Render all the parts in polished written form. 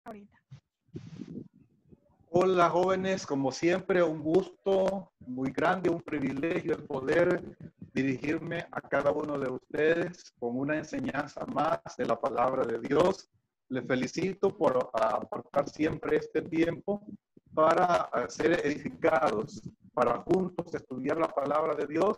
ahorita. Hola jóvenes, como siempre un gusto muy grande, un privilegio el poder dirigirme a cada uno de ustedes con una enseñanza más de la palabra de Dios. Les felicito por aportar siempre este tiempo para ser edificados, para juntos estudiar la palabra de Dios,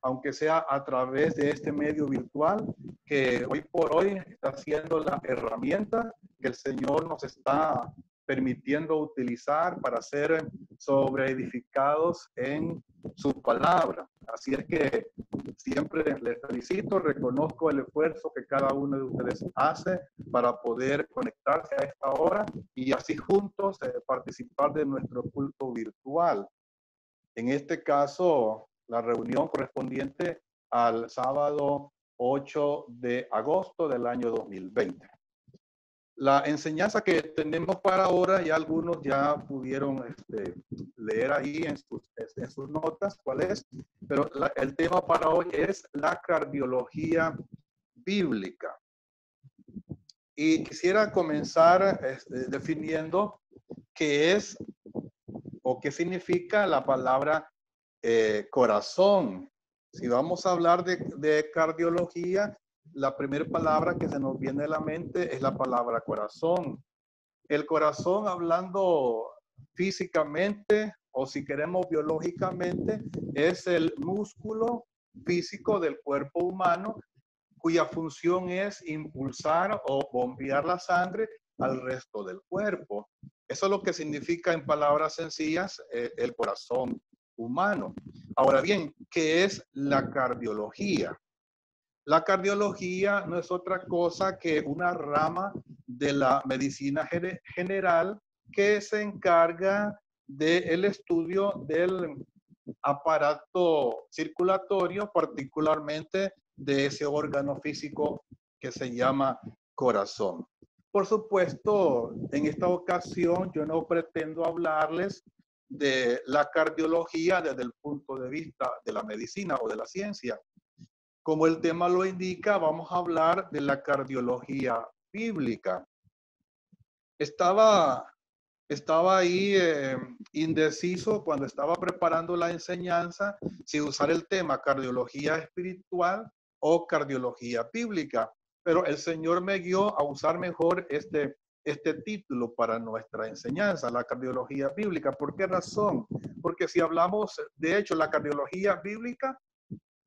aunque sea a través de este medio virtual que hoy por hoy está siendo la herramienta que el Señor nos está permitiendo utilizar para ser sobreedificados en su palabra. Así es que siempre les felicito, reconozco el esfuerzo que cada uno de ustedes hace para poder conectarse a esta hora y así juntos participar de nuestro culto virtual. En este caso, la reunión correspondiente al sábado 8 de agosto del año 2020. La enseñanza que tenemos para ahora, ya algunos ya pudieron leer ahí en sus notas cuál es, pero el tema para hoy es la cardiología bíblica. Y quisiera comenzar definiendo qué es o qué significa la palabra corazón. Si vamos a hablar de cardiología, la primera palabra que se nos viene a la mente es la palabra corazón. El corazón, hablando físicamente o si queremos biológicamente, es el músculo físico del cuerpo humano cuya función es impulsar o bombear la sangre al resto del cuerpo. Eso es lo que significa en palabras sencillas el corazón humano. Ahora bien, ¿qué es la cardiología? La cardiología no es otra cosa que una rama de la medicina general que se encarga del estudio del aparato circulatorio, particularmente de ese órgano físico que se llama corazón. Por supuesto, en esta ocasión yo no pretendo hablarles de la cardiología desde el punto de vista de la medicina o de la ciencia. Como el tema lo indica, vamos a hablar de la cardiología bíblica. Estaba ahí indeciso cuando estaba preparando la enseñanza si usar el tema cardiología espiritual o cardiología bíblica, pero el Señor me guió a usar mejor este título para nuestra enseñanza, la cardiología bíblica. ¿Por qué razón? Porque si hablamos, de hecho, la cardiología bíblica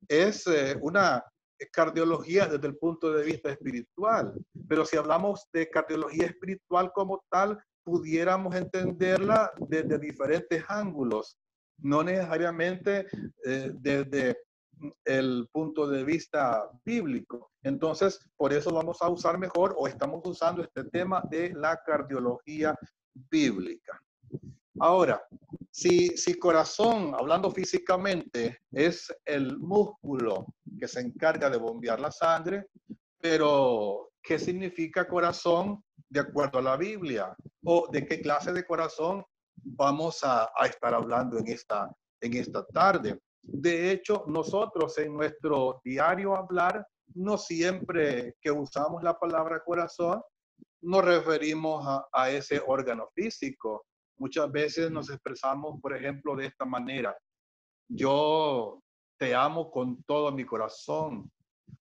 es una cardiología desde el punto de vista espiritual, pero si hablamos de cardiología espiritual como tal, pudiéramos entenderla desde diferentes ángulos, no necesariamente desde el punto de vista bíblico. Entonces, por eso vamos a usar mejor o estamos usando este tema de la cardiología bíblica. Ahora, si corazón, hablando físicamente, es el músculo que se encarga de bombear la sangre, pero ¿qué significa corazón de acuerdo a la Biblia? ¿O de qué clase de corazón vamos a estar hablando en esta tarde? De hecho, nosotros en nuestro diario hablar, no siempre que usamos la palabra corazón, nos referimos a ese órgano físico. Muchas veces nos expresamos, por ejemplo, de esta manera: yo te amo con todo mi corazón,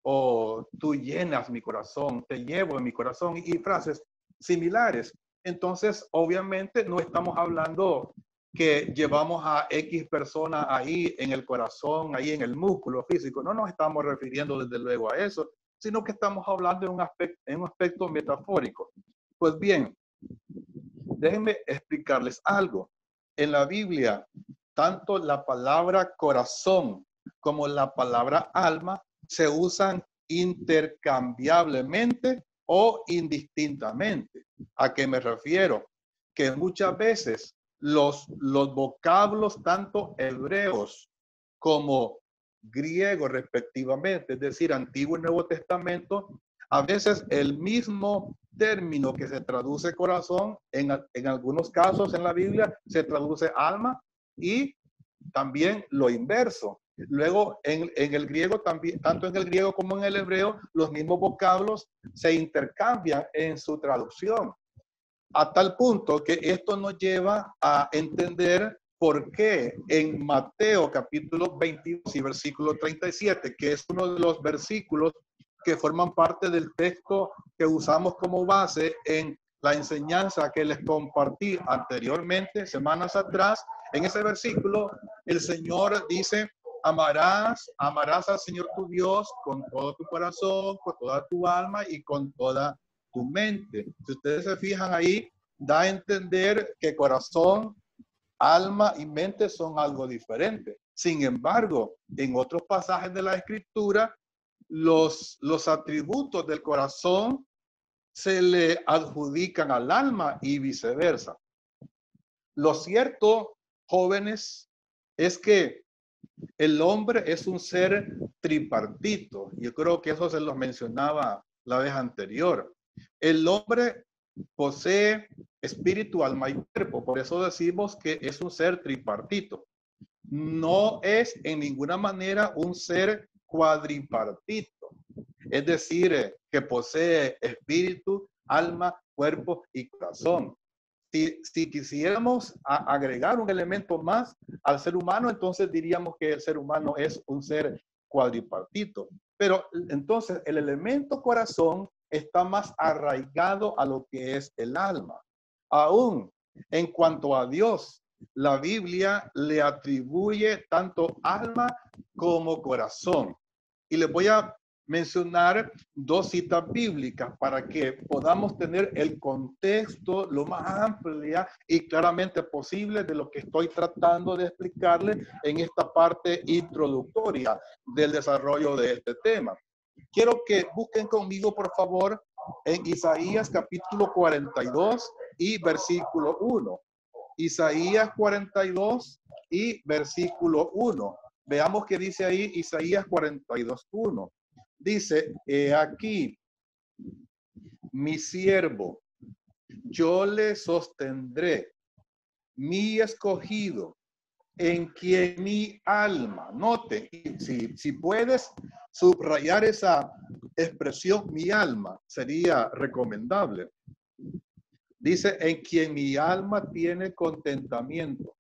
o tú llenas mi corazón, te llevo en mi corazón, y frases similares. Entonces, obviamente, no estamos hablando que llevamos a X persona ahí en el corazón, ahí en el músculo físico. No nos estamos refiriendo desde luego a eso, sino que estamos hablando en un aspecto metafórico. Pues bien, déjenme explicarles algo. En la Biblia, tanto la palabra corazón como la palabra alma se usan intercambiablemente o indistintamente. ¿A qué me refiero? Que muchas veces los vocablos, tanto hebreos como griegos respectivamente, es decir, Antiguo y Nuevo Testamento, a veces el mismo término que se traduce corazón, en algunos casos en la Biblia se traduce alma, y también lo inverso. Luego, en el griego también, tanto en el griego como en el hebreo, los mismos vocablos se intercambian en su traducción. A tal punto que esto nos lleva a entender por qué en Mateo capítulo 22 y versículo 37, que es uno de los versículos que forman parte del texto que usamos como base en la enseñanza que les compartí anteriormente, semanas atrás, en ese versículo el Señor dice: amarás al Señor tu Dios con todo tu corazón, con toda tu alma y con toda tu mente. Si ustedes se fijan ahí, da a entender que corazón, alma y mente son algo diferente. Sin embargo, en otros pasajes de la Escritura, los atributos del corazón se le adjudican al alma y viceversa. Lo cierto, jóvenes, es que el hombre es un ser tripartito. Yo creo que eso se los mencionaba la vez anterior. El hombre posee espíritu, alma y cuerpo. Por eso decimos que es un ser tripartito. No es en ninguna manera un ser cuadripartito. Es decir, que posee espíritu, alma, cuerpo y corazón. Si quisiéramos agregar un elemento más al ser humano, entonces diríamos que el ser humano es un ser cuadripartito. Pero entonces el elemento corazón está más arraigado a lo que es el alma. Aún en cuanto a Dios, la Biblia le atribuye tanto alma como corazón. Y les voy a mencionar dos citas bíblicas para que podamos tener el contexto lo más amplio y claramente posible de lo que estoy tratando de explicarles en esta parte introductoria del desarrollo de este tema. Quiero que busquen conmigo, por favor, en Isaías capítulo 42 y versículo 1. Isaías 42 y versículo 1. Veamos qué dice ahí Isaías 42, 1. Dice, aquí, mi siervo, yo le sostendré, mi escogido, en quien mi alma, note, si puedes subrayar esa expresión, mi alma, sería recomendable. Dice, en quien mi alma tiene contentamiento.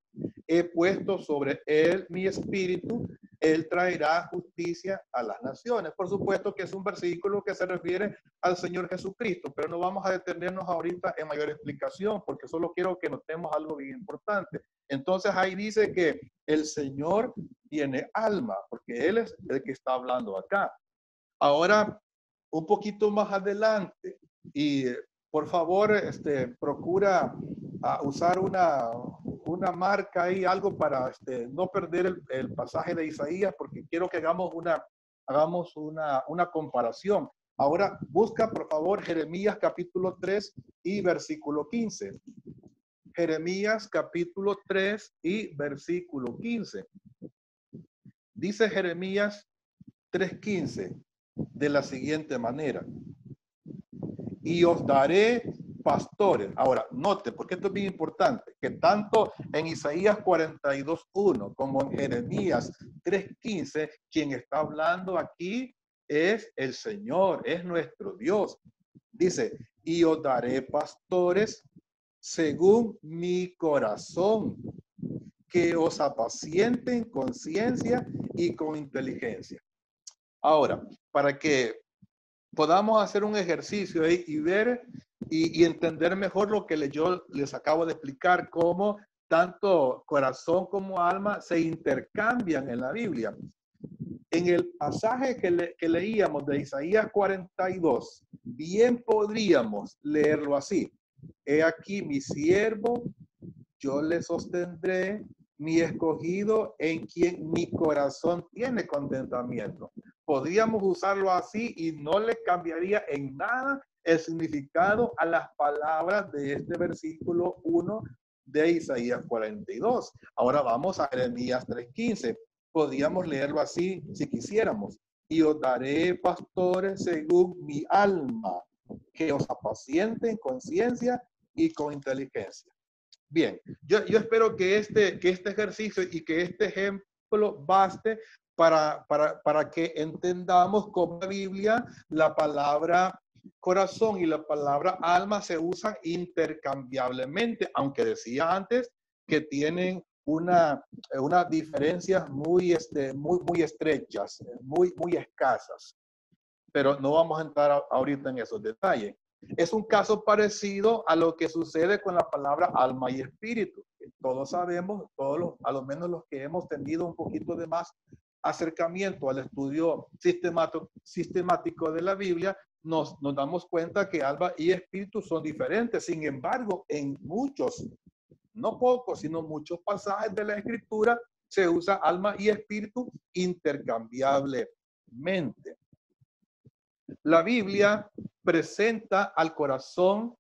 He puesto sobre él mi espíritu, él traerá justicia a las naciones. Por supuesto que es un versículo que se refiere al Señor Jesucristo, pero no vamos a detenernos ahorita en mayor explicación, porque solo quiero que notemos algo bien importante. Entonces ahí dice que el Señor tiene alma, porque Él es el que está hablando acá. Ahora, un poquito más adelante, y por favor, procura usar una marca ahí, algo para no perder el pasaje de Isaías, porque quiero que hagamos una comparación. Ahora, busca por favor Jeremías capítulo 3 y versículo 15. Jeremías capítulo 3 y versículo 15. Dice Jeremías 3:15 de la siguiente manera: y os daré pastores. Ahora, note, porque esto es bien importante, que tanto en Isaías 42:1 como en Jeremías 3:15, quien está hablando aquí es el Señor, es nuestro Dios. Dice, y os daré pastores según mi corazón, que os apacienten con ciencia y con inteligencia. Ahora, para que podamos hacer un ejercicio ahí y ver y entender mejor lo que yo les acabo de explicar, cómo tanto corazón como alma se intercambian en la Biblia. En el pasaje que leíamos de Isaías 42, bien podríamos leerlo así: he aquí mi siervo, yo le sostendré, mi escogido, en quien mi corazón tiene contentamiento. Podríamos usarlo así y no le cambiaría en nada el significado a las palabras de este versículo 1 de Isaías 42. Ahora vamos a Jeremías 3:15. Podríamos leerlo así si quisiéramos: y os daré pastores según mi alma, que os apacienten con ciencia y con inteligencia. Bien, yo espero que este ejercicio y que este ejemplo baste para que entendamos cómo la Biblia, la palabra corazón y la palabra alma se usan intercambiablemente, aunque decía antes que tienen unas diferencias muy estrechas, muy escasas, pero no vamos a entrar ahorita en esos detalles. Es un caso parecido a lo que sucede con la palabra alma y espíritu. Todos sabemos, a lo menos los que hemos tenido un poquito de más acercamiento al estudio sistemático de la Biblia, nos damos cuenta que alma y espíritu son diferentes. Sin embargo, en muchos, no pocos, sino muchos pasajes de la Escritura, se usa alma y espíritu intercambiablemente. La Biblia presenta al corazón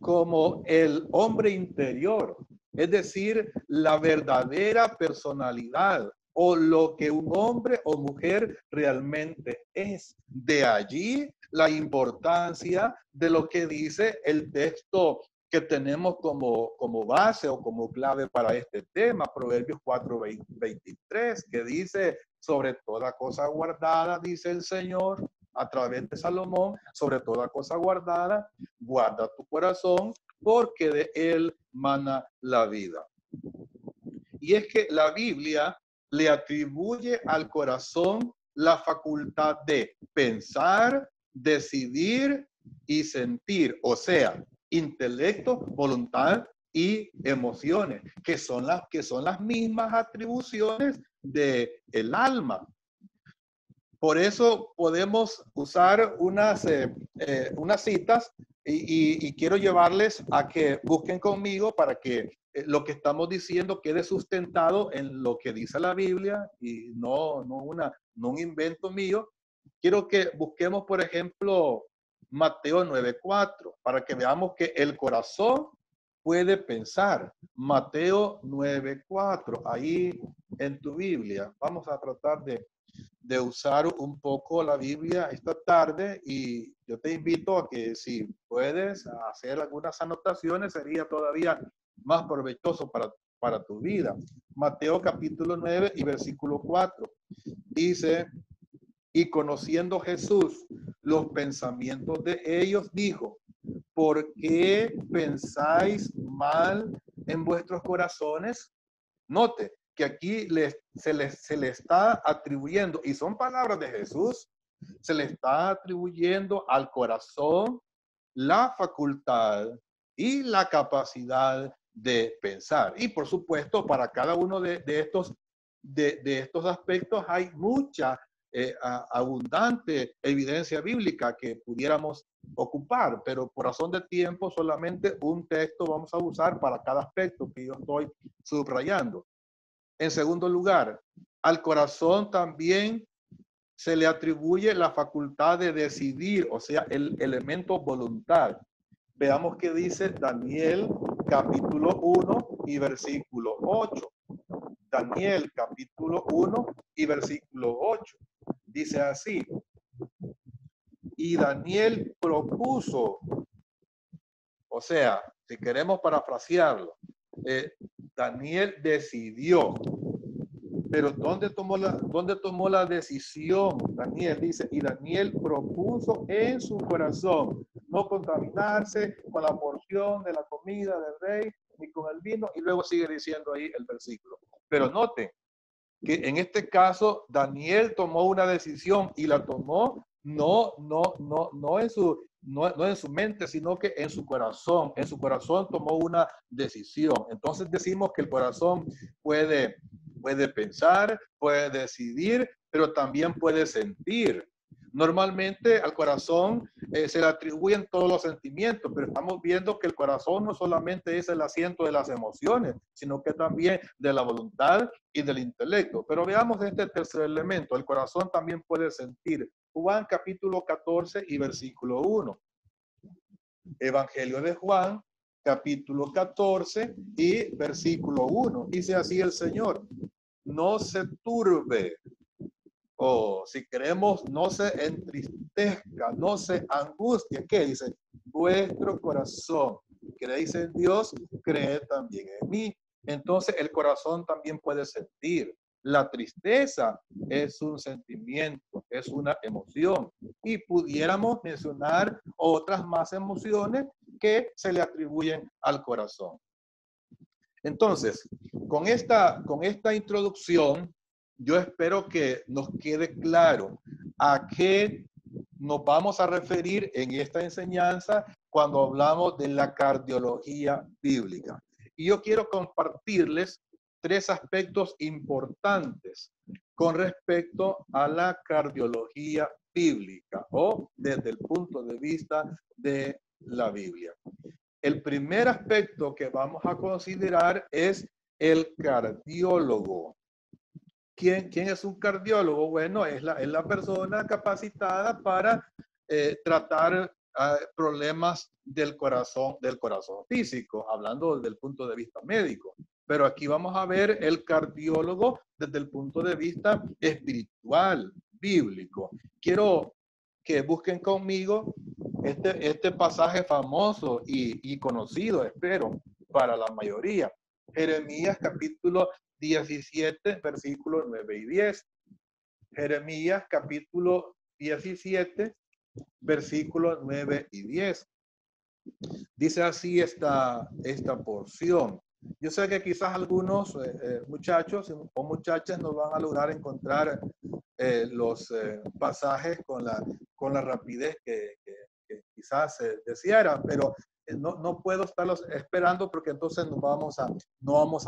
como el hombre interior, es decir, la verdadera personalidad o lo que un hombre o mujer realmente es. De allí la importancia de lo que dice el texto que tenemos como base o como clave para este tema, Proverbios 4:23, que dice, sobre toda cosa guardada, dice el Señor, a través de Salomón, sobre toda cosa guardada, guarda tu corazón, porque de él mana la vida. Y es que la Biblia le atribuye al corazón la facultad de pensar, decidir y sentir, o sea, intelecto, voluntad y emociones, que son las mismas atribuciones del alma. Por eso podemos usar unas citas y quiero llevarles a que busquen conmigo para que lo que estamos diciendo quede sustentado en lo que dice la Biblia y no un invento mío. Quiero que busquemos, por ejemplo, Mateo 9:4, para que veamos que el corazón puede pensar. Mateo 9:4, ahí en tu Biblia. Vamos a tratar de usar un poco la Biblia esta tarde y yo te invito a que si puedes hacer algunas anotaciones sería todavía más provechoso para tu vida. Mateo capítulo 9 y versículo 4 dice, y conociendo Jesús los pensamientos de ellos, dijo, ¿por qué pensáis mal en vuestros corazones? Note que aquí se le está atribuyendo, y son palabras de Jesús, se le está atribuyendo al corazón la facultad y la capacidad de pensar. Y por supuesto, para cada uno de estos aspectos hay mucha abundante evidencia bíblica que pudiéramos ocupar, pero por razón de tiempo solamente un texto vamos a usar para cada aspecto que yo estoy subrayando. En segundo lugar, al corazón también se le atribuye la facultad de decidir, o sea, el elemento voluntad. Veamos qué dice Daniel capítulo 1 y versículo 8. Daniel capítulo 1 y versículo 8. Dice así, y Daniel propuso, o sea, si queremos parafrasearlo, Daniel decidió. Pero ¿dónde tomó la decisión? Daniel dice, y Daniel propuso en su corazón no contaminarse con la porción de la comida del rey, ni con el vino, y luego sigue diciendo ahí el versículo. Pero noten que en este caso Daniel tomó una decisión y la tomó no en su mente, sino que en su corazón. En su corazón tomó una decisión. Entonces decimos que el corazón puede pensar, puede decidir, pero también puede sentir. Normalmente al corazón se le atribuyen todos los sentimientos, pero estamos viendo que el corazón no solamente es el asiento de las emociones, sino que también de la voluntad y del intelecto. Pero veamos este tercer elemento, el corazón también puede sentir. Juan capítulo 14 y versículo 1. Evangelio de Juan capítulo 14 y versículo 1. Dice así el Señor, no se turbe, o si queremos, no se entristezca, no se angustie. ¿Qué dice? Vuestro corazón. Creéis en Dios, creed también en mí. Entonces el corazón también puede sentir. La tristeza es un sentimiento, es una emoción. Y pudiéramos mencionar otras más emociones que se le atribuyen al corazón. Entonces, con esta introducción, yo espero que nos quede claro a qué nos vamos a referir en esta enseñanza cuando hablamos de la cardiología bíblica. Y yo quiero compartirles 3 aspectos importantes con respecto a la cardiología bíblica o desde el punto de vista de la Biblia. El primer aspecto que vamos a considerar es el cardiólogo. ¿Quién es un cardiólogo? Bueno, es la persona capacitada para tratar problemas del corazón físico, hablando desde el punto de vista médico. Pero aquí vamos a ver el cardiólogo desde el punto de vista espiritual, bíblico. Quiero que busquen conmigo este pasaje famoso y conocido, espero, para la mayoría. Jeremías capítulo 17, versículos 9 y 10. Jeremías capítulo 17, versículos 9 y 10. Dice así esta porción. Yo sé que quizás algunos muchachos o muchachas no van a lograr encontrar los pasajes con la rapidez que quizás se deseara, pero no puedo estarlos esperando porque entonces no vamos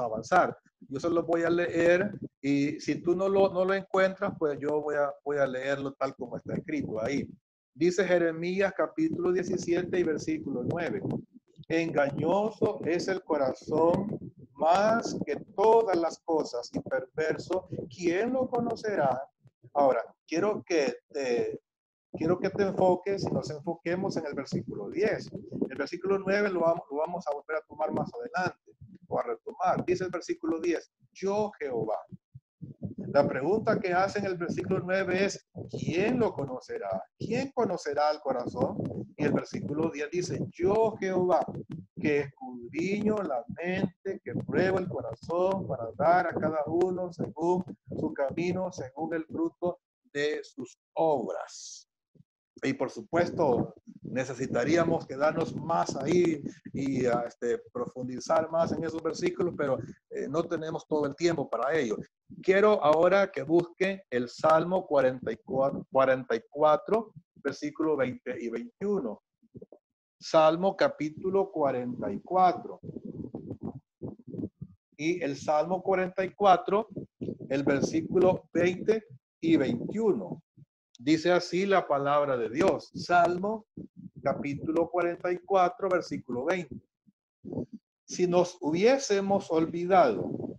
a avanzar. Yo se los voy a leer y si tú no lo encuentras, pues yo voy a leerlo tal como está escrito ahí. Dice Jeremías capítulo 17 y versículo 9. Engañoso es el corazón más que todas las cosas y perverso, ¿quién lo conocerá? Ahora, quiero que te enfoques y nos enfoquemos en el versículo 10. El versículo 9 lo vamos a volver a tomar más adelante o a retomar. Dice el versículo 10, yo Jehová. La pregunta que hace en el versículo 9 es, ¿quién lo conocerá? ¿Quién conocerá el corazón? Y el versículo 10 dice, yo Jehová, que escudriño la mente, que pruebo el corazón para dar a cada uno según su camino, según el fruto de sus obras. Y por supuesto, necesitaríamos quedarnos más ahí y profundizar más en esos versículos, pero no tenemos todo el tiempo para ello. Quiero ahora que busquen el Salmo 44, versículos 20 y 21. Salmo capítulo 44. Y el Salmo 44, el versículo 20 y 21. Dice así la palabra de Dios. Salmo capítulo 44, versículo 20. Si nos hubiésemos olvidado,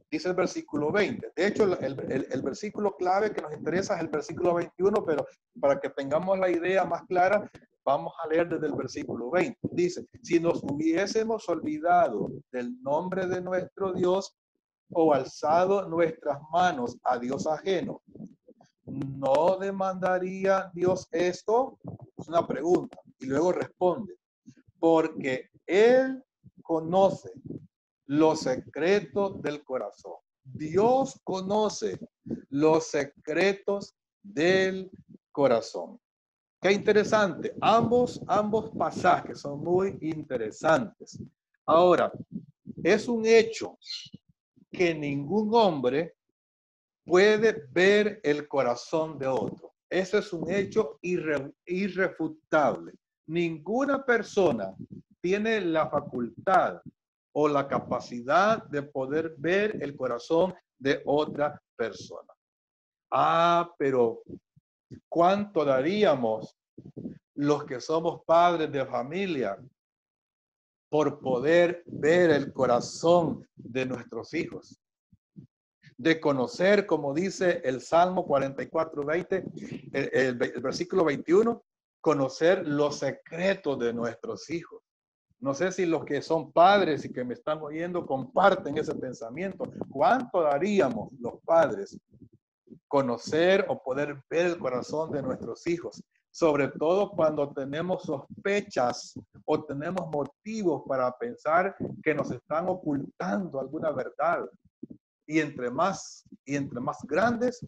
dice el versículo 20. De hecho, el versículo clave que nos interesa es el versículo 21, pero para que tengamos la idea más clara, vamos a leer desde el versículo 20. Dice, si nos hubiésemos olvidado del nombre de nuestro Dios o alzado nuestras manos a Dios ajeno, ¿no demandaría Dios esto? Es una pregunta. Y luego responde, porque Él conoce los secretos del corazón. Dios conoce los secretos del corazón. Qué interesante. Ambos pasajes son muy interesantes. Ahora, es un hecho que ningún hombre puede ver el corazón de otro. Eso es un hecho irrefutable. Ninguna persona tiene la facultad o la capacidad de poder ver el corazón de otra persona. Pero ¿cuánto daríamos los que somos padres de familia por poder ver el corazón de nuestros hijos? De conocer, como dice el Salmo 44, 20, el versículo 21, conocer los secretos de nuestros hijos. No sé si los que son padres y que me están oyendo comparten ese pensamiento. ¿Cuánto daríamos los padres conocer o poder ver el corazón de nuestros hijos? Sobre todo cuando tenemos sospechas o tenemos motivos para pensar que nos están ocultando alguna verdad. Y entre más grandes,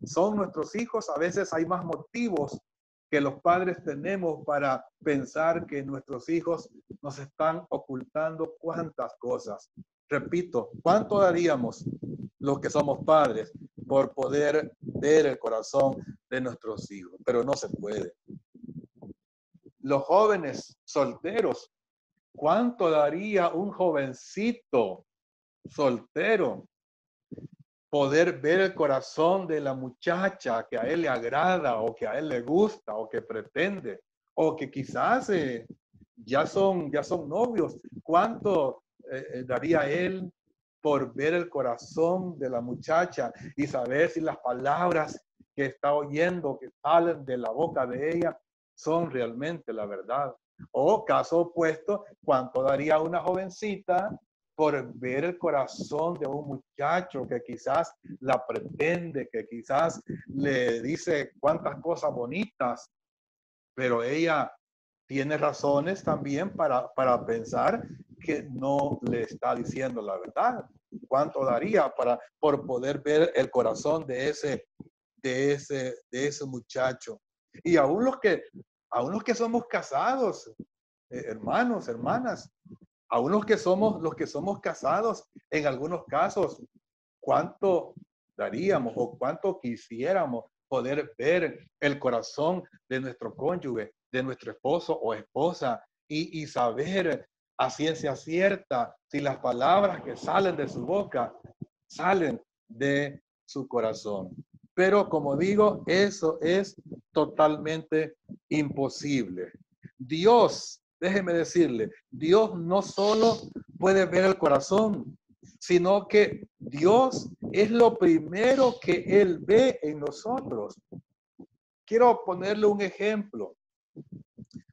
son nuestros hijos, a veces hay más motivos que los padres tenemos para pensar que nuestros hijos nos están ocultando cuántas cosas. Repito, ¿cuánto daríamos los que somos padres por poder ver el corazón de nuestros hijos? Pero no se puede. Los jóvenes solteros, ¿cuánto daría un jovencito soltero poder ver el corazón de la muchacha que a él le agrada o que a él le gusta o que pretende o que quizás ya son novios? ¿Cuánto daría él por ver el corazón de la muchacha y saber si las palabras que está oyendo, que salen de la boca de ella, son realmente la verdad? O caso opuesto, ¿cuánto daría una jovencita por ver el corazón de un muchacho que quizás la pretende, que quizás le dice cuántas cosas bonitas, pero ella tiene razones también para pensar que no le está diciendo la verdad? ¿Cuánto daría por poder ver el corazón de ese muchacho? Y aún los que somos casados, hermanos, hermanas, aún los que somos casados, en algunos casos, ¿cuánto daríamos o cuánto quisiéramos poder ver el corazón de nuestro cónyuge, de nuestro esposo o esposa y saber a ciencia cierta si las palabras que salen de su boca salen de su corazón? Pero como digo, eso es totalmente imposible. Dios, déjeme decirle, Dios no solo puede ver el corazón, sino que Dios es lo primero que Él ve en nosotros. Quiero ponerle un ejemplo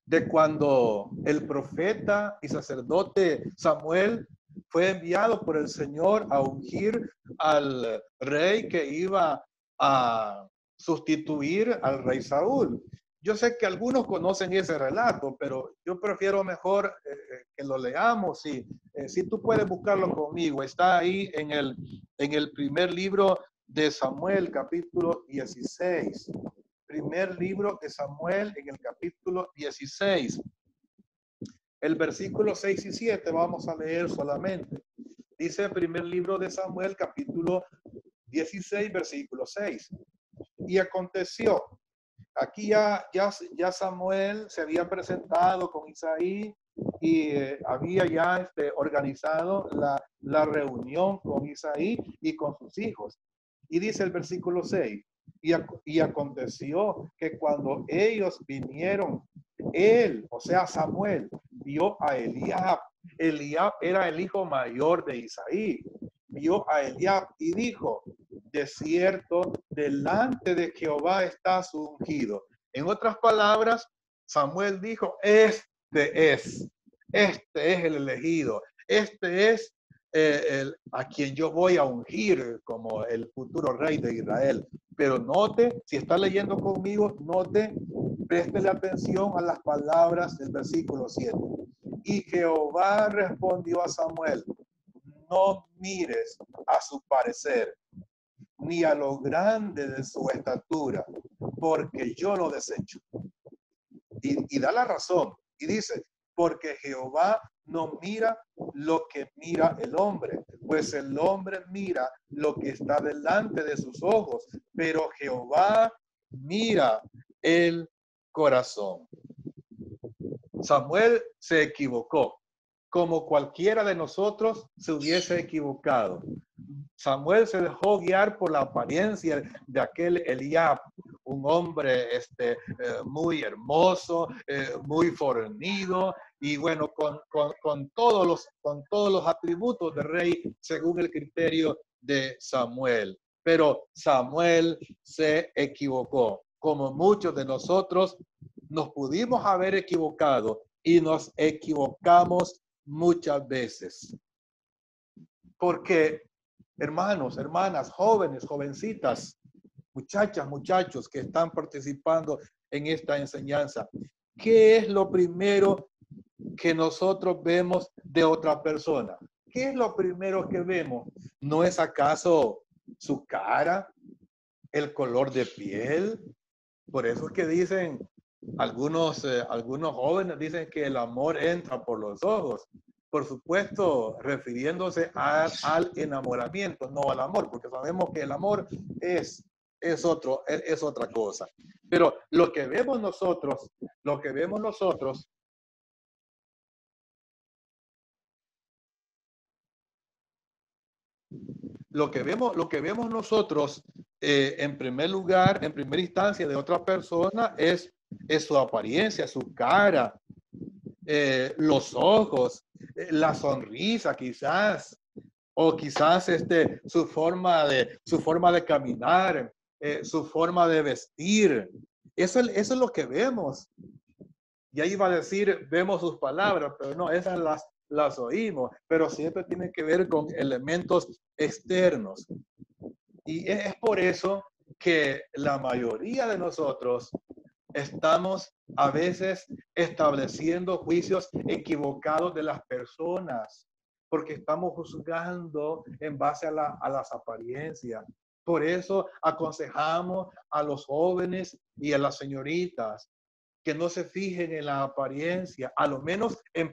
de cuando el profeta y sacerdote Samuel fue enviado por el Señor a ungir al rey que iba a sustituir al rey Saúl. Yo sé que algunos conocen ese relato, pero yo prefiero mejor que lo leamos. Y si tú puedes buscarlo conmigo, está ahí en el primer libro de Samuel, capítulo 16. Primer libro de Samuel, en el capítulo 16. El versículo 6 y 7 vamos a leer solamente. Dice el primer libro de Samuel, capítulo 16, versículo 6. Y aconteció, aquí ya Samuel se había presentado con Isaí y había ya organizado la reunión con Isaí y con sus hijos. Y dice el versículo 6, y aconteció que cuando ellos vinieron, él, o sea, Samuel, vio a Eliab. Eliab era el hijo mayor de Isaí. Vio a Eliab y dijo: de cierto, delante de Jehová está su ungido. En otras palabras, Samuel dijo: este es el elegido, este es a quien yo voy a ungir como el futuro rey de Israel. Pero note, si está leyendo conmigo, note, préstele atención a las palabras del versículo 7. Y Jehová respondió a Samuel: no mires a su parecer, ni a lo grande de su estatura, porque yo lo desecho. Y da la razón, y dice: porque Jehová no mira lo que mira el hombre, pues el hombre mira lo que está delante de sus ojos, pero Jehová mira el corazón. Samuel se equivocó, como cualquiera de nosotros se hubiese equivocado. Samuel se dejó guiar por la apariencia de aquel Eliab, un hombre muy hermoso, muy fornido y bueno, con todos los atributos de rey según el criterio de Samuel. Pero Samuel se equivocó, como muchos de nosotros nos pudimos haber equivocado y nos equivocamos muchas veces. Porque, hermanos, hermanas, jóvenes, jovencitas, muchachas, muchachos que están participando en esta enseñanza, ¿qué es lo primero que nosotros vemos de otra persona? ¿Qué es lo primero que vemos? ¿No es acaso su cara? el color de piel. Por eso es que dicen algunos jóvenes dicen que el amor entra por los ojos. Por supuesto, refiriéndose al enamoramiento, no al amor, porque sabemos que el amor es otra cosa. Pero lo que vemos nosotros, lo que vemos nosotros en primer lugar, en primera instancia de otra persona es su apariencia, su cara, los ojos, la sonrisa quizás, o quizás su forma de caminar, su forma de vestir. Eso es lo que vemos. Y ahí iba a decir, vemos sus palabras, pero no, esas las oímos, pero siempre tiene que ver con elementos externos. Y es por eso que la mayoría de nosotros estamos a veces estableciendo juicios equivocados de las personas, porque estamos juzgando en base a las apariencias. Por eso aconsejamos a los jóvenes y a las señoritas que no se fijen en la apariencia, a lo menos en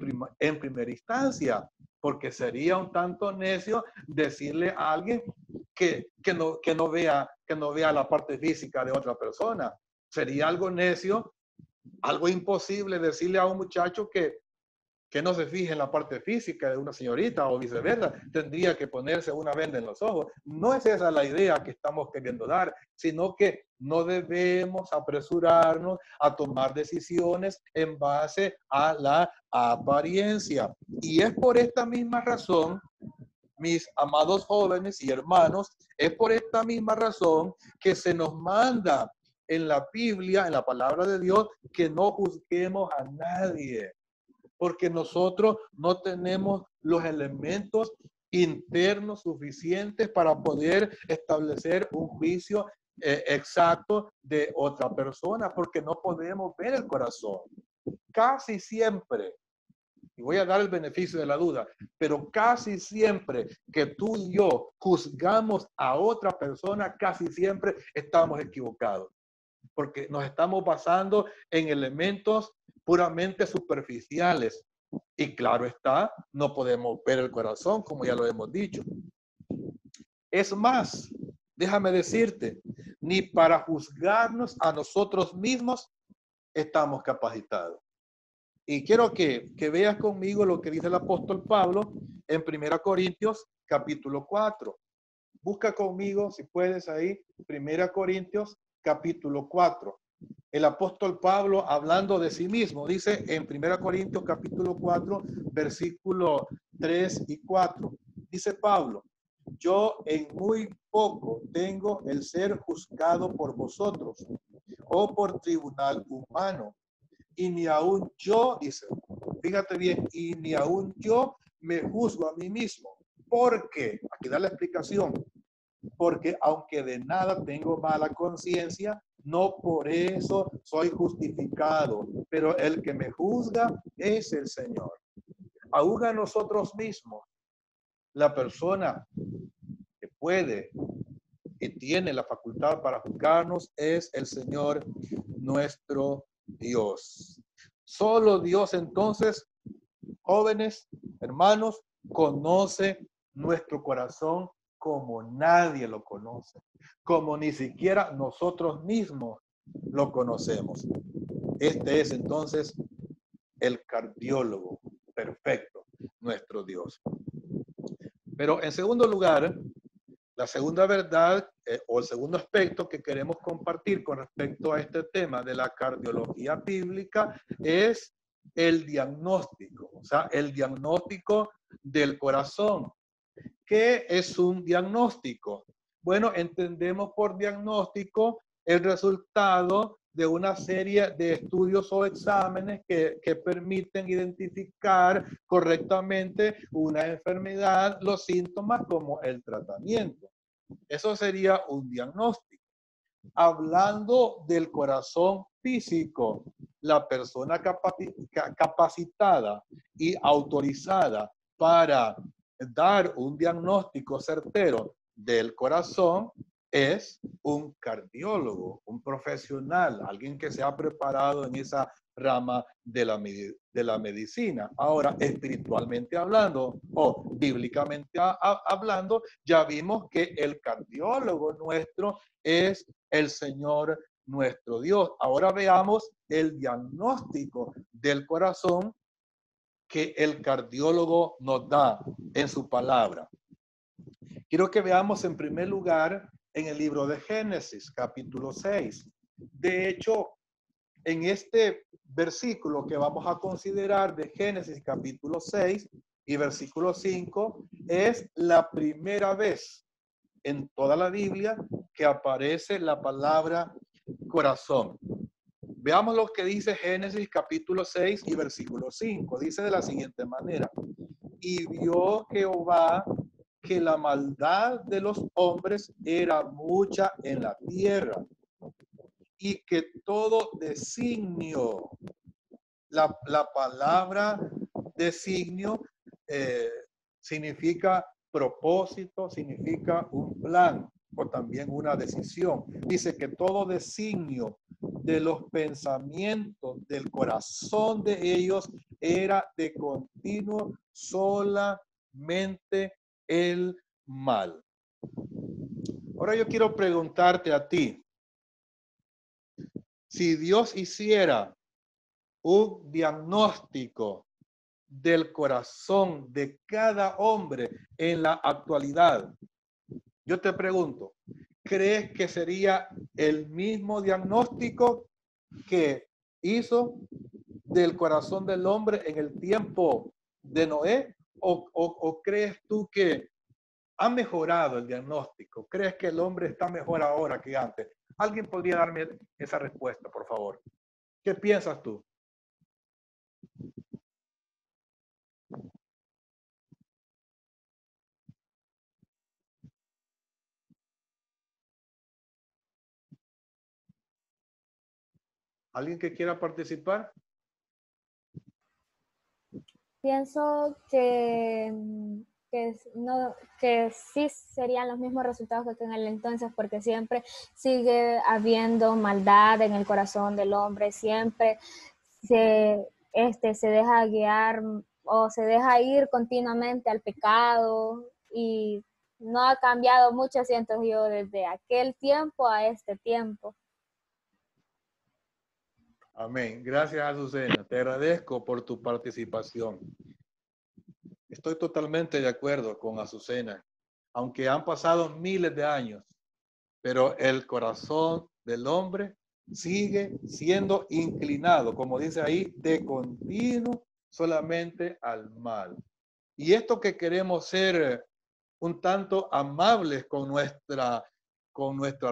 primera instancia, porque sería un tanto necio decirle a alguien que no vea la parte física de otra persona. Sería algo necio, algo imposible decirle a un muchacho que no se fije en la parte física de una señorita o viceversa, tendría que ponerse una venda en los ojos. No es esa la idea que estamos queriendo dar, sino que no debemos apresurarnos a tomar decisiones en base a la apariencia. Y es por esta misma razón, mis amados jóvenes y hermanos, es por esta misma razón que se nos manda en la Biblia, en la palabra de Dios, que no juzguemos a nadie, porque nosotros no tenemos los elementos internos suficientes para poder establecer un juicio exacto de otra persona, porque no podemos ver el corazón. Casi siempre, y voy a dar el beneficio de la duda, pero casi siempre que tú y yo juzgamos a otra persona, casi siempre estamos equivocados, porque nos estamos basando en elementos puramente superficiales. Y claro está, no podemos ver el corazón, como ya lo hemos dicho. Es más, déjame decirte, ni para juzgarnos a nosotros mismos estamos capacitados. Y quiero que veas conmigo lo que dice el apóstol Pablo en 1 Corintios capítulo 4. Busca conmigo, si puedes ahí, 1 Corintios capítulo 4. El apóstol Pablo, hablando de sí mismo, dice en 1 Corintios capítulo 4, versículo 3 y 4. Dice Pablo, yo en muy poco tengo el ser juzgado por vosotros o por tribunal humano. Y ni aún yo, dice, fíjate bien, y ni aún yo me juzgo a mí mismo. ¿Por qué? Aquí da la explicación. Porque aunque de nada tengo mala conciencia, no por eso soy justificado, pero el que me juzga es el Señor. Aún a nosotros mismos, la persona que puede y tiene la facultad para juzgarnos es el Señor nuestro Dios. Solo Dios entonces, jóvenes, hermanos, conoce nuestro corazón como nadie lo conoce, como ni siquiera nosotros mismos lo conocemos. Este es entonces el cardiólogo perfecto, nuestro Dios. Pero en segundo lugar, la segunda verdad o el segundo aspecto que queremos compartir con respecto a este tema de la cardiología bíblica es el diagnóstico, o sea, el diagnóstico del corazón. ¿Qué es un diagnóstico? Bueno, entendemos por diagnóstico el resultado de una serie de estudios o exámenes que permiten identificar correctamente una enfermedad, los síntomas como el tratamiento. Eso sería un diagnóstico. Hablando del corazón físico, la persona capacitada y autorizada para dar un diagnóstico certero del corazón es un cardiólogo, un profesional, alguien que se ha preparado en esa rama de la medicina. Ahora, espiritualmente hablando o bíblicamente hablando, ya vimos que el cardiólogo nuestro es el Señor nuestro Dios. Ahora veamos el diagnóstico del corazón que el cardiólogo nos da en su palabra. Quiero que veamos en primer lugar en el libro de Génesis, capítulo 6. De hecho, en este versículo que vamos a considerar de Génesis, capítulo 6 y versículo 5, es la primera vez en toda la Biblia que aparece la palabra corazón. Veamos lo que dice Génesis, capítulo 6 y versículo 5. Dice de la siguiente manera: y vio Jehová que la maldad de los hombres era mucha en la tierra y que todo designio, la palabra designio significa propósito, significa un plan o también una decisión. Dice que todo designio de los pensamientos del corazón de ellos era de continuo solamente el mal. Ahora yo quiero preguntarte a ti, si Dios hiciera un diagnóstico del corazón de cada hombre en la actualidad, yo te pregunto, ¿crees que sería el mismo diagnóstico que hizo del corazón del hombre en el tiempo de Noé? ¿O crees tú que ha mejorado el diagnóstico? ¿Crees que el hombre está mejor ahora que antes? ¿Alguien podría darme esa respuesta, por favor? ¿Qué piensas tú? ¿Alguien que quiera participar? Pienso no, que sí serían los mismos resultados que en el entonces, porque siempre sigue habiendo maldad en el corazón del hombre, siempre se deja guiar o se deja ir continuamente al pecado, y no ha cambiado mucho, siento yo, desde aquel tiempo a este tiempo. Amén. Gracias, Azucena. Te agradezco por tu participación. Estoy totalmente de acuerdo con Azucena. Aunque han pasado miles de años, pero el corazón del hombre sigue siendo inclinado, como dice ahí, de continuo solamente al mal. Y esto que queremos ser un tanto amables con nuestra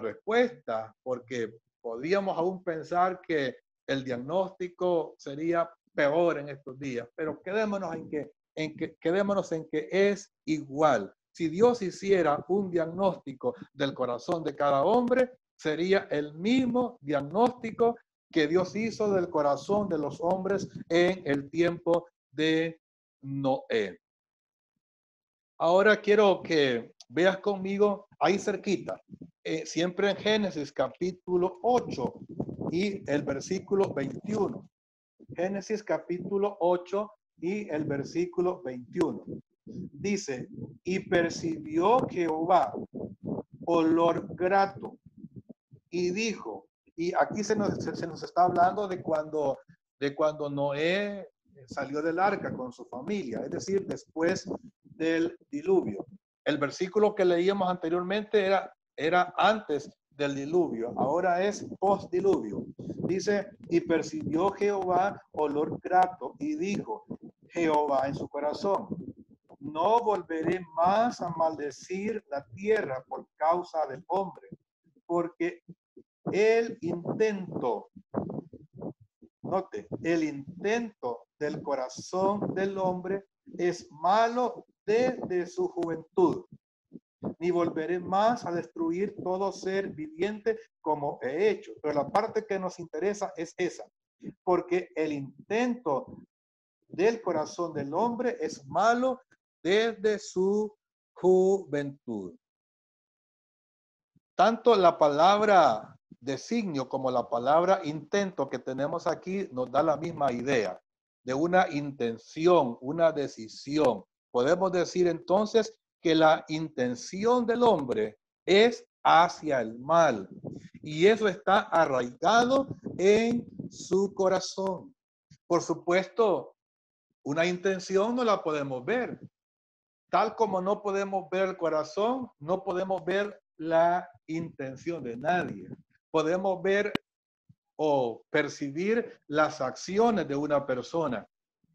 respuesta, porque podríamos aún pensar que el diagnóstico sería peor en estos días, pero quedémonos en que es igual. Si Dios hiciera un diagnóstico del corazón de cada hombre, sería el mismo diagnóstico que Dios hizo del corazón de los hombres en el tiempo de Noé. Ahora quiero que veas conmigo ahí cerquita, siempre en Génesis capítulo 8 y el versículo 21. Génesis capítulo 8 y el versículo 21. Dice: y percibió Jehová olor grato y dijo, y aquí se nos está hablando de cuando Noé salió del arca con su familia, es decir, después del diluvio. El versículo que leíamos anteriormente era antes del diluvio, ahora es post diluvio. Dice: y percibió Jehová olor grato y dijo Jehová en su corazón: no volveré más a maldecir la tierra por causa del hombre, porque el intento, note, el intento del corazón del hombre es malo desde su juventud. Ni volveré más a destruir todo ser viviente como he hecho. Pero la parte que nos interesa es esa, porque el intento del corazón del hombre es malo desde su juventud. tanto la palabra designio como la palabra intento que tenemos aquí nos da la misma idea de una intención, una decisión. Podemos decir entonces que la intención del hombre es hacia el mal y eso está arraigado en su corazón. Por supuesto, una intención no la podemos ver. Tal como no podemos ver el corazón, no podemos ver la intención de nadie. Podemos ver o percibir las acciones de una persona,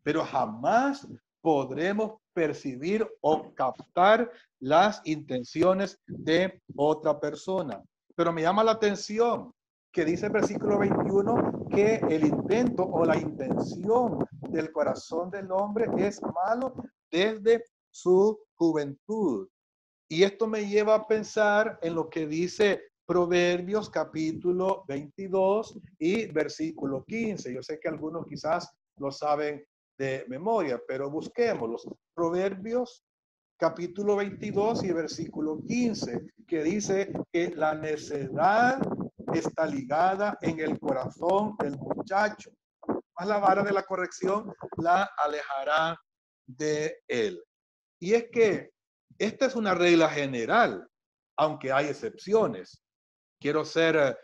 pero jamás podremos percibir o captar las intenciones de otra persona. Pero me llama la atención que dice el versículo 21 que el intento o la intención del corazón del hombre es malo desde su juventud. Y esto me lleva a pensar en lo que dice Proverbios capítulo 22 y versículo 15. Yo sé que algunos quizás lo saben de memoria, pero busquémoslos. Proverbios capítulo 22 y versículo 15, que dice que la necedad está ligada en el corazón del muchacho, más la vara de la corrección la alejará de él. Y es que esta es una regla general, aunque hay excepciones. Quiero ser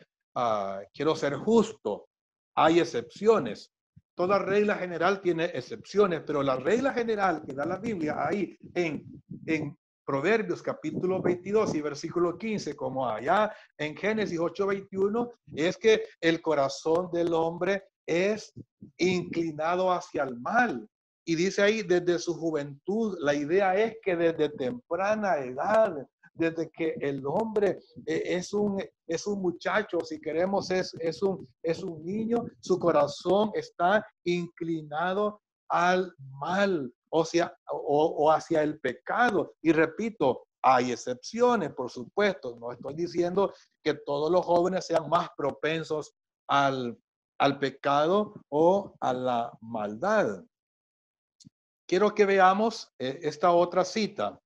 justo. Hay excepciones. Toda regla general tiene excepciones, pero la regla general que da la Biblia ahí en Proverbios capítulo 22 y versículo 15, como allá en Génesis 8:21, es que el corazón del hombre es inclinado hacia el mal. Y dice ahí, desde su juventud, la idea es que desde temprana edad, desde que el hombre es un muchacho, si queremos, es un niño, su corazón está inclinado al mal, o hacia el pecado. Y repito, hay excepciones, por supuesto. No estoy diciendo que todos los jóvenes sean más propensos al pecado o a la maldad. Quiero que veamos esta otra cita.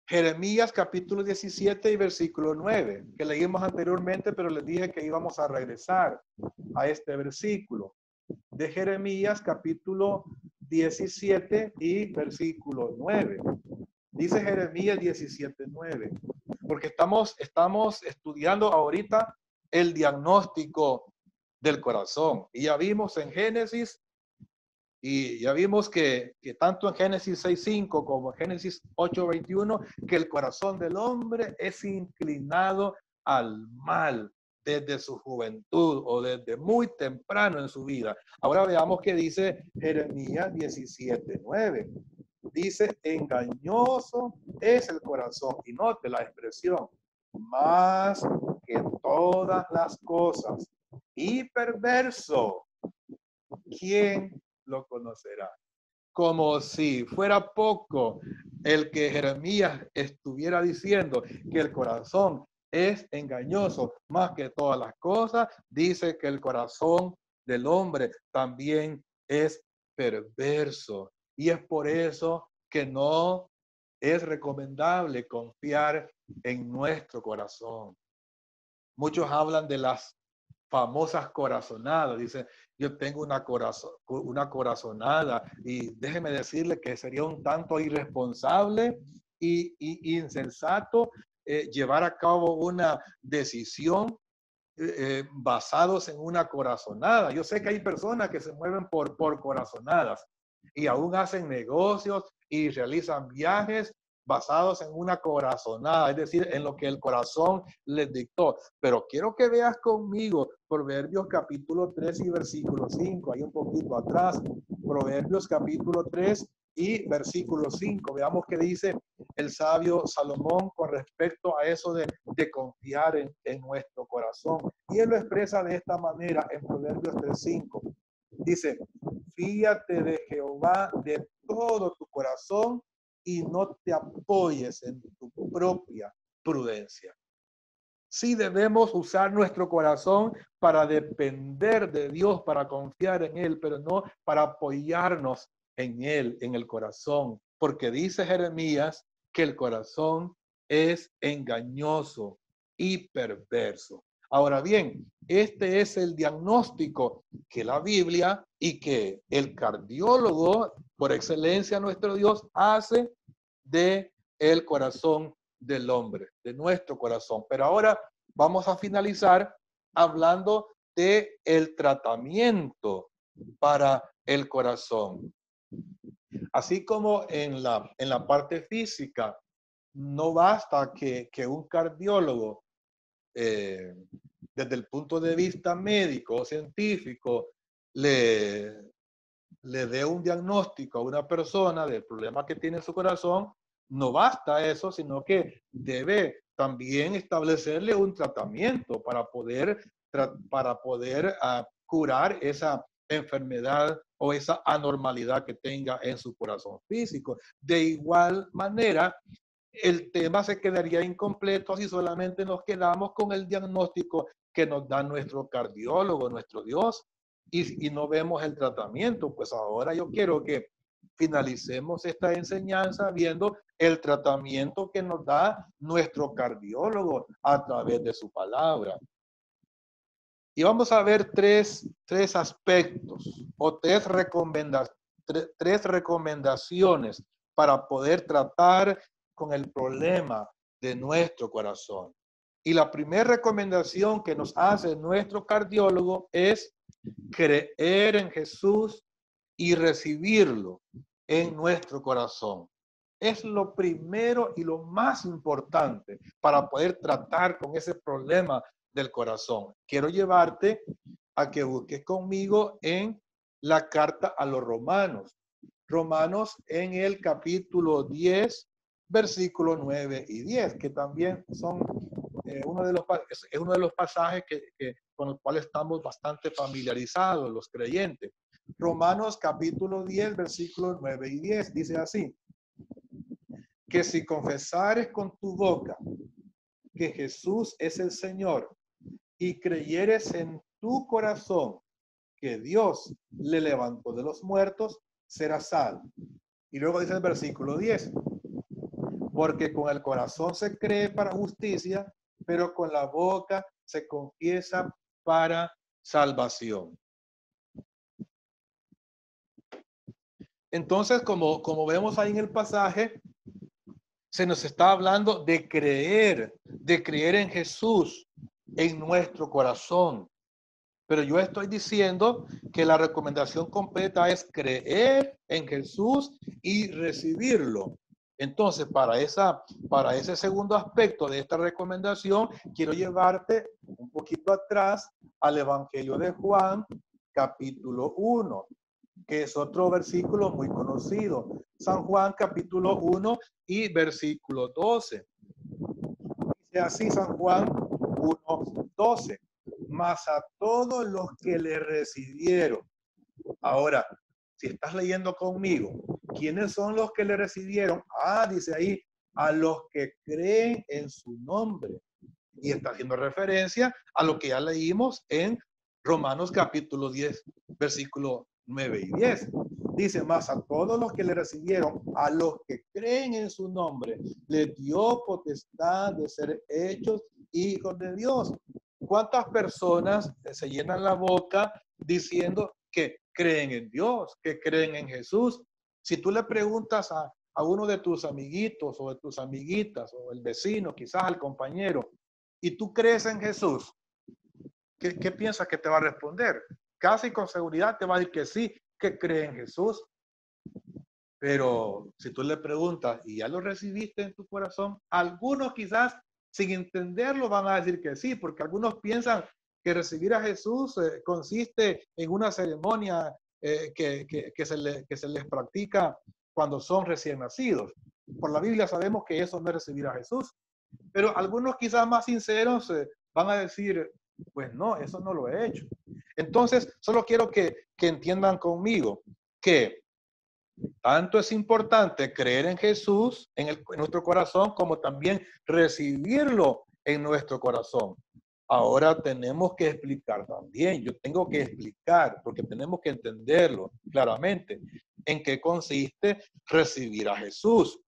Jeremías capítulo 17 y versículo 9, que leímos anteriormente, pero les dije que íbamos a regresar a este versículo. De Jeremías capítulo 17 y versículo 9. Dice Jeremías 17:9, porque estamos estudiando ahorita el diagnóstico del corazón. Y ya vimos en Génesis, y ya vimos que tanto en Génesis 6:5 como en Génesis 8:21, que el corazón del hombre es inclinado al mal desde su juventud o desde muy temprano en su vida. Ahora veamos qué dice Jeremías 17:9. Dice, engañoso es el corazón, y note la expresión, más que todas las cosas, y perverso, ¿quién lo conocerá? Como si fuera poco el que Jeremías estuviera diciendo que el corazón es engañoso más que todas las cosas, dice que el corazón del hombre también es perverso. Y es por eso que no es recomendable confiar en nuestro corazón. Muchos hablan de las famosas corazonadas. Dicen, yo tengo una corazonada, y déjeme decirle que sería un tanto irresponsable y insensato llevar a cabo una decisión basados en una corazonada. Yo sé que hay personas que se mueven por corazonadas y aún hacen negocios y realizan viajes basados en una corazonada, es decir, en lo que el corazón les dictó. Pero quiero que veas conmigo Proverbios capítulo 3 y versículo 5, ahí un poquito atrás, Proverbios capítulo 3 y versículo 5. Veamos qué dice el sabio Salomón con respecto a eso de confiar en nuestro corazón. Y él lo expresa de esta manera en Proverbios 3:5. Dice, fíate de Jehová de todo tu corazón y no te apoyes en tu propia prudencia. Sí debemos usar nuestro corazón para depender de Dios, para confiar en Él, pero no para apoyarnos en Él, en el corazón. Porque dice Jeremías que el corazón es engañoso y perverso. Ahora bien, este es el diagnóstico que la Biblia y que el cardiólogo, por excelencia nuestro Dios, hace de el corazón del hombre, de nuestro corazón. Pero ahora vamos a finalizar hablando de el tratamiento para el corazón. Así como en la parte física, no basta que un cardiólogo, desde el punto de vista médico o científico, le dé un diagnóstico a una persona del problema que tiene en su corazón. No basta eso, sino que debe también establecerle un tratamiento para poder curar esa enfermedad o esa anormalidad que tenga en su corazón físico. De igual manera, el tema se quedaría incompleto si solamente nos quedamos con el diagnóstico que nos da nuestro cardiólogo, nuestro Dios, y no vemos el tratamiento. Pues ahora yo quiero que finalicemos esta enseñanza viendo el tratamiento que nos da nuestro cardiólogo a través de su palabra. Y vamos a ver tres aspectos o tres recomendaciones para poder tratar con el problema de nuestro corazón. Y la primera recomendación que nos hace nuestro cardiólogo es creer en Jesús y recibirlo en nuestro corazón. Es lo primero y lo más importante para poder tratar con ese problema del corazón. Quiero llevarte a que busques conmigo en la carta a los Romanos. Romanos en el capítulo 10, versículos 9 y 10, que también son uno de los pasajes con los cuales estamos bastante familiarizados los creyentes. Romanos capítulo 10, versículos 9 y 10, dice así: que si confesares con tu boca que Jesús es el Señor y creyeres en tu corazón que Dios le levantó de los muertos, serás salvo. Y luego dice el versículo 10, porque con el corazón se cree para justicia, pero con la boca se confiesa para salvación. Entonces, como vemos ahí en el pasaje, se nos está hablando de creer en Jesús en nuestro corazón. Pero yo estoy diciendo que la recomendación completa es creer en Jesús y recibirlo. Entonces, para ese segundo aspecto de esta recomendación, quiero llevarte un poquito atrás al Evangelio de Juan, capítulo 1, que es otro versículo muy conocido. San Juan, capítulo 1 y versículo 12. Dice así San Juan 1, 12. Mas a todos los que le recibieron. Ahora, si estás leyendo conmigo, ¿quiénes son los que le recibieron? Dice ahí, a los que creen en su nombre. Y está haciendo referencia a lo que ya leímos en Romanos capítulo 10, versículo 9 y 10. Dice, más a todos los que le recibieron, a los que creen en su nombre, le dio potestad de ser hechos hijos de Dios. ¿Cuántas personas se llenan la boca diciendo que creen en Dios, que creen en Jesús? Si tú le preguntas a uno de tus amiguitos o de tus amiguitas o el vecino, quizás al compañero, ¿y tú crees en Jesús? ¿Qué piensas que te va a responder? Casi con seguridad te va a decir que sí, que cree en Jesús. Pero si tú le preguntas, ¿y ya lo recibiste en tu corazón? Algunos quizás sin entenderlo van a decir que sí, porque algunos piensan que recibir a Jesús consiste en una ceremonia que se les practica cuando son recién nacidos. Por la Biblia sabemos que eso no es recibir a Jesús. Pero algunos quizás más sinceros van a decir, pues no, eso no lo he hecho. Entonces, solo quiero que entiendan conmigo que tanto es importante creer en Jesús en nuestro corazón como también recibirlo en nuestro corazón. Ahora tenemos que explicar también, yo tengo que explicar, porque tenemos que entenderlo claramente, en qué consiste recibir a Jesús.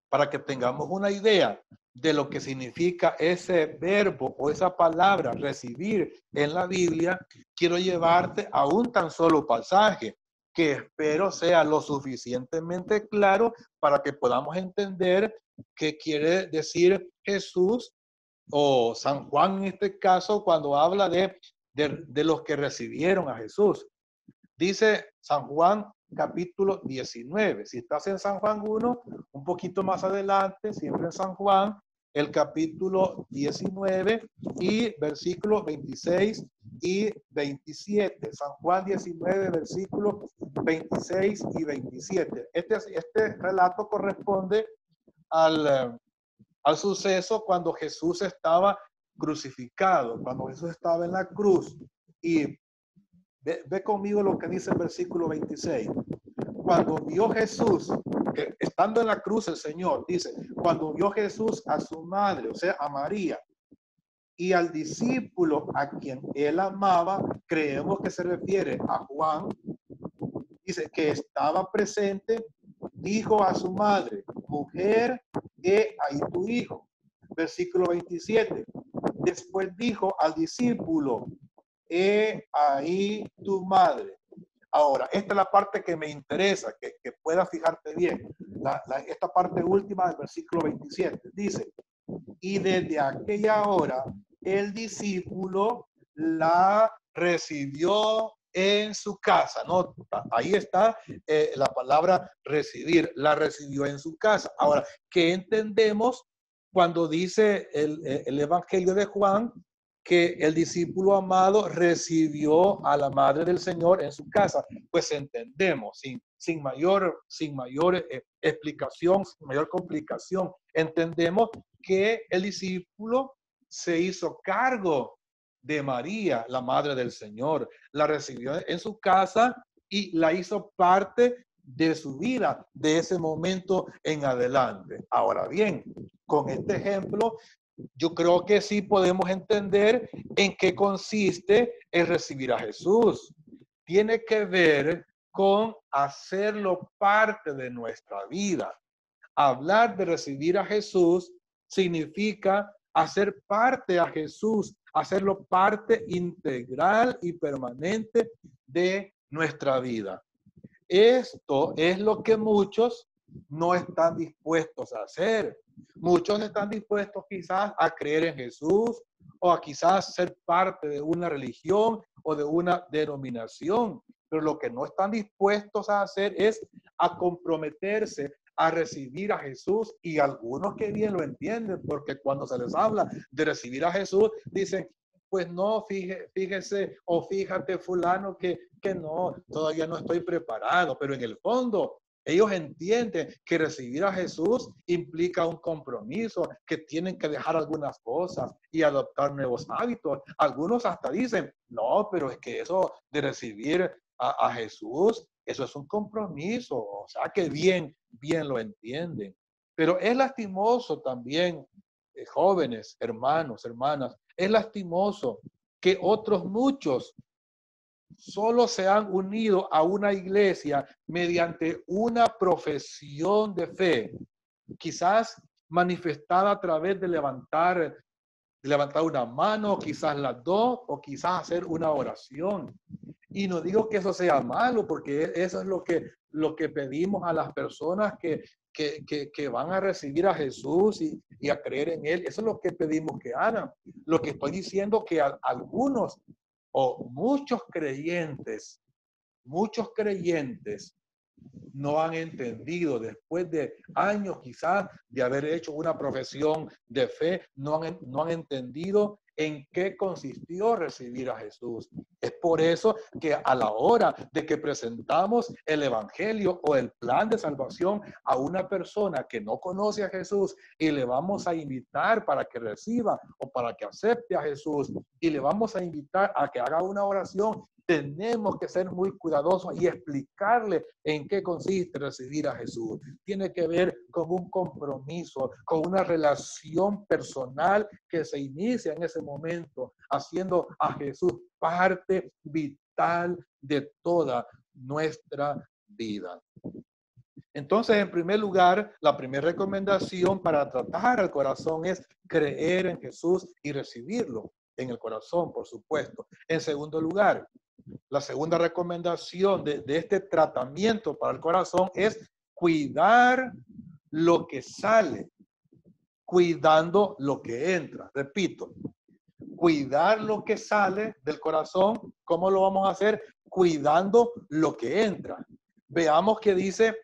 Para que tengamos una idea, de lo que significa ese verbo o esa palabra recibir en la Biblia, quiero llevarte a un tan solo pasaje que espero sea lo suficientemente claro para que podamos entender qué quiere decir Jesús o San Juan en este caso cuando habla de los que recibieron a Jesús. Dice San Juan capítulo 19. Si estás en San Juan 1, un poquito más adelante, siempre en San Juan, el capítulo 19 y versículos 26 y 27. San Juan 19, versículos 26 y 27. Este relato corresponde al suceso cuando Jesús estaba crucificado, cuando Jesús estaba en la cruz. Y ve conmigo lo que dice el versículo 26. Cuando vio Jesús, que estando en la cruz el Señor, dice, cuando vio Jesús a su madre, o sea, a María, y al discípulo a quien él amaba, creemos que se refiere a Juan, dice que estaba presente, dijo a su madre, mujer, he ahí tu hijo. Versículo 27. Después dijo al discípulo, he ahí tu madre. Ahora, esta es la parte que me interesa, que puedas fijarte bien. Esta parte última del versículo 27 dice, y desde aquella hora el discípulo la recibió en su casa. ¿No? Ahí está la palabra recibir, la recibió en su casa. Ahora, ¿qué entendemos cuando dice el Evangelio de Juan que el discípulo amado recibió a la madre del Señor en su casa? Pues entendemos, sin mayor explicación, sin mayor complicación, entendemos que el discípulo se hizo cargo de María, la madre del Señor, la recibió en su casa y la hizo parte de su vida, de ese momento en adelante. Ahora bien, con este ejemplo, yo creo que sí podemos entender en qué consiste el recibir a Jesús. Tiene que ver con hacerlo parte de nuestra vida. Hablar de recibir a Jesús significa hacer parte a Jesús, hacerlo parte integral y permanente de nuestra vida. Esto es lo que muchos no están dispuestos a hacer. Muchos están dispuestos quizás a creer en Jesús o a quizás ser parte de una religión o de una denominación, pero lo que no están dispuestos a hacer es a comprometerse a recibir a Jesús, y algunos que bien lo entienden, porque cuando se les habla de recibir a Jesús, dicen, pues no, fíjese o fíjate fulano que no, todavía no estoy preparado, pero en el fondo ellos entienden que recibir a Jesús implica un compromiso, que tienen que dejar algunas cosas y adoptar nuevos hábitos. Algunos hasta dicen, no, pero es que eso de recibir a Jesús, eso es un compromiso, o sea que bien lo entienden. Pero es lastimoso también, jóvenes, hermanos, hermanas, es lastimoso que otros muchos solo se han unido a una iglesia mediante una profesión de fe, quizás manifestada a través de levantar una mano, quizás las dos, o quizás hacer una oración. Y no digo que eso sea malo, porque eso es lo que pedimos a las personas que van a recibir a Jesús y a creer en Él. Eso es lo que pedimos que hagan. Lo que estoy diciendo que algunos o muchos creyentes no han entendido, después de años quizás de haber hecho una profesión de fe, no han entendido en qué consistió recibir a Jesús. Es por eso que a la hora de que presentamos el evangelio o el plan de salvación a una persona que no conoce a Jesús y le vamos a invitar para que reciba o para que acepte a Jesús y le vamos a invitar a que haga una oración, tenemos que ser muy cuidadosos y explicarle en qué consiste recibir a Jesús. Tiene que ver con un compromiso, con una relación personal que se inicia en ese momento, haciendo a Jesús parte vital de toda nuestra vida. Entonces, en primer lugar, la primera recomendación para tratar al corazón es creer en Jesús y recibirlo en el corazón, por supuesto. En segundo lugar, la segunda recomendación de este tratamiento para el corazón es cuidar lo que sale, cuidando lo que entra. Repito, cuidar lo que sale del corazón. ¿Cómo lo vamos a hacer? Cuidando lo que entra. Veamos qué dice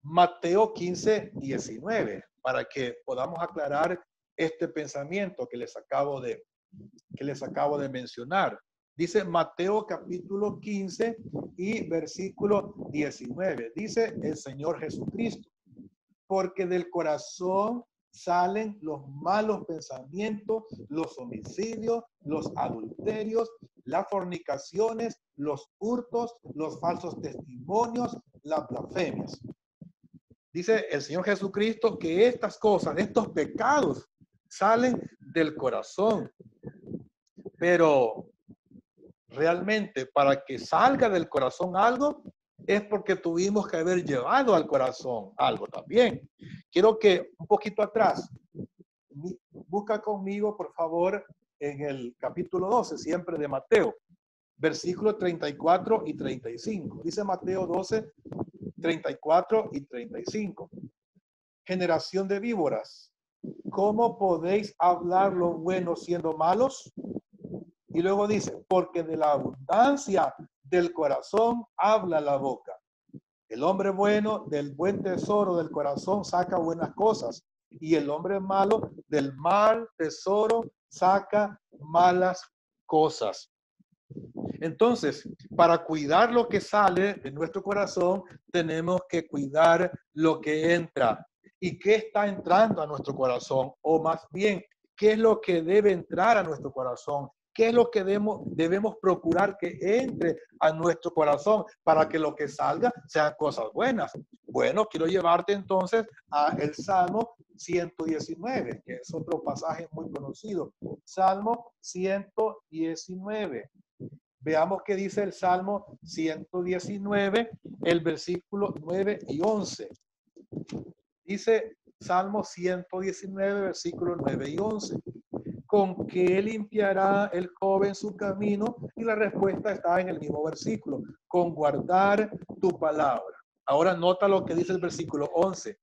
Mateo 15:19, para que podamos aclarar este pensamiento que les acabo de mencionar. Dice Mateo capítulo 15 y versículo 19. Dice el Señor Jesucristo: porque del corazón salen los malos pensamientos, los homicidios, los adulterios, las fornicaciones, los hurtos, los falsos testimonios, las blasfemias. Dice el Señor Jesucristo que estas cosas, estos pecados, salen del corazón. Pero realmente para que salga del corazón algo, es porque tuvimos que haber llevado al corazón algo también. Quiero que un poquito atrás, busca conmigo, por favor, en el capítulo 12, siempre de Mateo, versículos 34 y 35. Dice Mateo 12, 34 y 35. Generación de víboras, ¿cómo podéis hablar lo bueno siendo malos? Y luego dice, porque de la abundancia del corazón habla la boca. El hombre bueno del buen tesoro del corazón saca buenas cosas, y el hombre malo del mal tesoro saca malas cosas. Entonces, para cuidar lo que sale de nuestro corazón, tenemos que cuidar lo que entra. ¿Y qué está entrando a nuestro corazón? O más bien, ¿qué es lo que debe entrar a nuestro corazón? ¿Qué es lo que debemos procurar que entre a nuestro corazón para que lo que salga sean cosas buenas? Bueno, quiero llevarte entonces a el Salmo 119, que es otro pasaje muy conocido. Salmo 119. Veamos qué dice el Salmo 119, el versículo 9 y 11. Dice Salmo 119, versículos 9 y 11. ¿Con qué limpiará el joven su camino? Y la respuesta está en el mismo versículo. Con guardar tu palabra. Ahora nota lo que dice el versículo 11.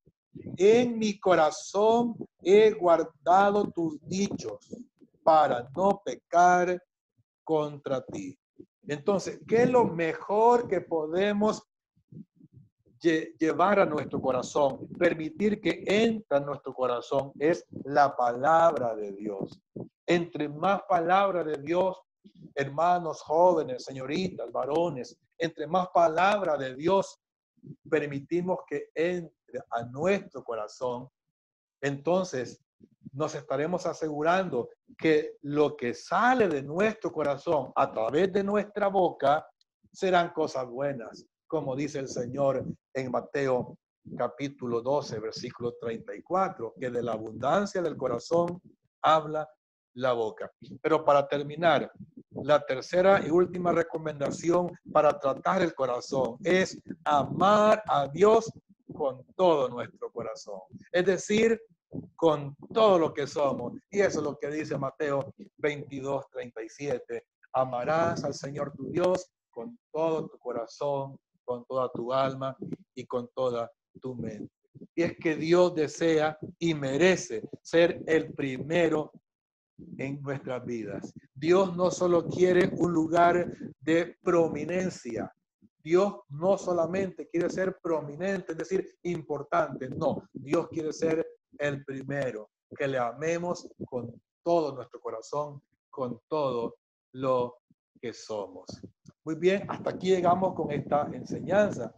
En mi corazón he guardado tus dichos para no pecar contra ti. Entonces, ¿qué es lo mejor que podemos llevar a nuestro corazón? Permitir que entre a nuestro corazón es la palabra de Dios. Entre más palabra de Dios, hermanos jóvenes, señoritas, varones, entre más palabra de Dios permitimos que entre a nuestro corazón, entonces nos estaremos asegurando que lo que sale de nuestro corazón a través de nuestra boca serán cosas buenas, como dice el Señor en Mateo capítulo 12, versículo 34, que de la abundancia del corazón habla la boca. Pero para terminar, la tercera y última recomendación para tratar el corazón es amar a Dios con todo nuestro corazón. Es decir, con todo lo que somos. Y eso es lo que dice Mateo 22:37. Amarás al Señor tu Dios con todo tu corazón, con toda tu alma y con toda tu mente. Y es que Dios desea y merece ser el primero en nuestras vidas. Dios no solo quiere un lugar de prominencia. Dios no solamente quiere ser prominente, es decir, importante. No, Dios quiere ser el primero, que le amemos con todo nuestro corazón, con todo lo que somos. Muy bien, hasta aquí llegamos con esta enseñanza.